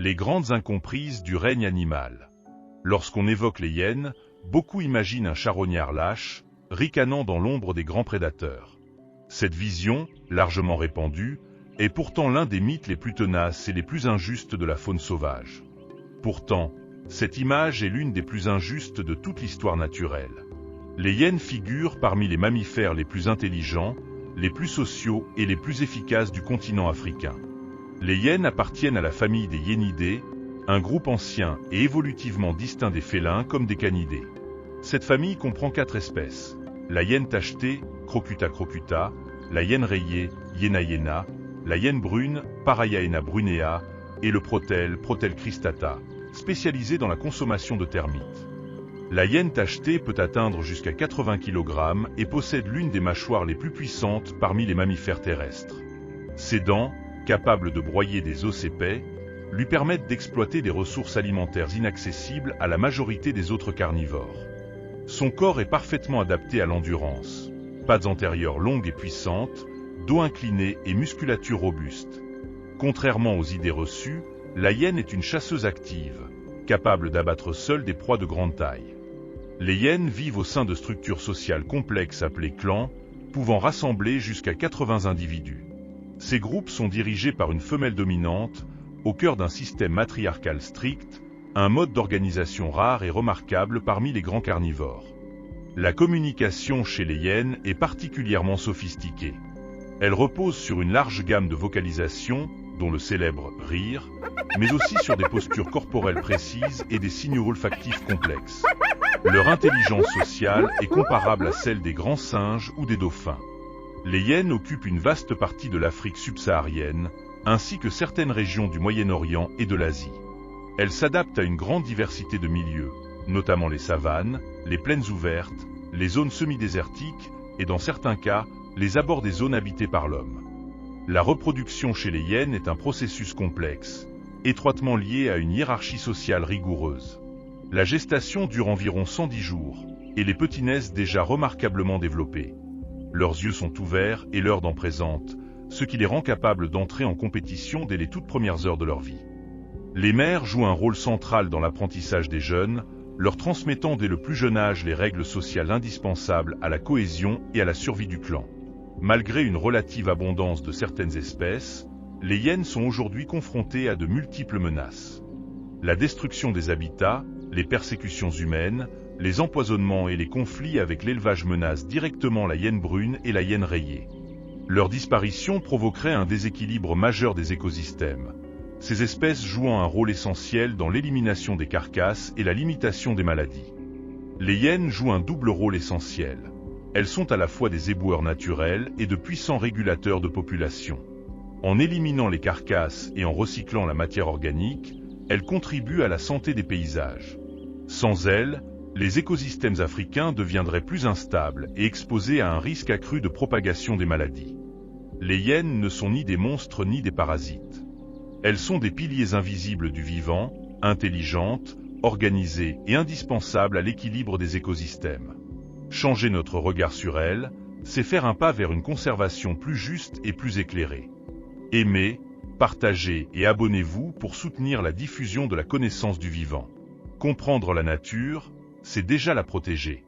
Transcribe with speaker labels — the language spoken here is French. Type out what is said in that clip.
Speaker 1: Les grandes incomprises du règne animal. Lorsqu'on évoque les hyènes, beaucoup imaginent un charognard lâche, ricanant dans l'ombre des grands prédateurs. Cette vision, largement répandue, est pourtant l'un des mythes les plus tenaces et les plus injustes de la faune sauvage. Pourtant, cette image est l'une des plus injustes de toute l'histoire naturelle. Les hyènes figurent parmi les mammifères les plus intelligents, les plus sociaux et les plus efficaces du continent africain. Les hyènes appartiennent à la famille des hyénidés, un groupe ancien et évolutivement distinct des félins comme des canidés. Cette famille comprend 4 espèces: la hyène tachetée, Crocuta crocuta, la hyène rayée, Hyena hyena, la hyène brune, Parayaena brunea, et le protèle, Protel cristata, spécialisé dans la consommation de termites. La hyène tachetée peut atteindre jusqu'à 80 kg et possède l'une des mâchoires les plus puissantes parmi les mammifères terrestres. Ses dents, capables de broyer des os épais, lui permettent d'exploiter des ressources alimentaires inaccessibles à la majorité des autres carnivores. Son corps est parfaitement adapté à l'endurance. Pattes antérieures longues et puissantes, dos incliné et musculature robuste. Contrairement aux idées reçues, la hyène est une chasseuse active, capable d'abattre seule des proies de grande taille. Les hyènes vivent au sein de structures sociales complexes appelées clans, pouvant rassembler jusqu'à 80 individus. Ces groupes sont dirigés par une femelle dominante, au cœur d'un système matriarcal strict, un mode d'organisation rare et remarquable parmi les grands carnivores. La communication chez les hyènes est particulièrement sophistiquée. Elle repose sur une large gamme de vocalisations, dont le célèbre « rire », mais aussi sur des postures corporelles précises et des signaux olfactifs complexes. Leur intelligence sociale est comparable à celle des grands singes ou des dauphins. Les hyènes occupent une vaste partie de l'Afrique subsaharienne, ainsi que certaines régions du Moyen-Orient et de l'Asie. Elles s'adaptent à une grande diversité de milieux, notamment les savanes, les plaines ouvertes, les zones semi-désertiques et dans certains cas, les abords des zones habitées par l'homme. La reproduction chez les hyènes est un processus complexe, étroitement lié à une hiérarchie sociale rigoureuse. La gestation dure environ 110 jours, et les petits naissent déjà remarquablement développés. Leurs yeux sont ouverts et leurs dents présentes, ce qui les rend capables d'entrer en compétition dès les toutes premières heures de leur vie. Les mères jouent un rôle central dans l'apprentissage des jeunes, leur transmettant dès le plus jeune âge les règles sociales indispensables à la cohésion et à la survie du clan. Malgré une relative abondance de certaines espèces, les hyènes sont aujourd'hui confrontées à de multiples menaces. La destruction des habitats, les persécutions humaines, les empoisonnements et les conflits avec l'élevage menacent directement la hyène brune et la hyène rayée. Leur disparition provoquerait un déséquilibre majeur des écosystèmes, ces espèces jouant un rôle essentiel dans l'élimination des carcasses et la limitation des maladies. Les hyènes jouent un double rôle essentiel. Elles sont à la fois des éboueurs naturels et de puissants régulateurs de population. En éliminant les carcasses et en recyclant la matière organique, elles contribuent à la santé des paysages. Sans elles, les écosystèmes africains deviendraient plus instables et exposés à un risque accru de propagation des maladies. Les hyènes ne sont ni des monstres ni des parasites. Elles sont des piliers invisibles du vivant, intelligentes, organisées et indispensables à l'équilibre des écosystèmes. Changer notre regard sur elles, c'est faire un pas vers une conservation plus juste et plus éclairée. Aimez, partagez et abonnez-vous pour soutenir la diffusion de la connaissance du vivant. Comprendre la nature, c'est déjà la protéger.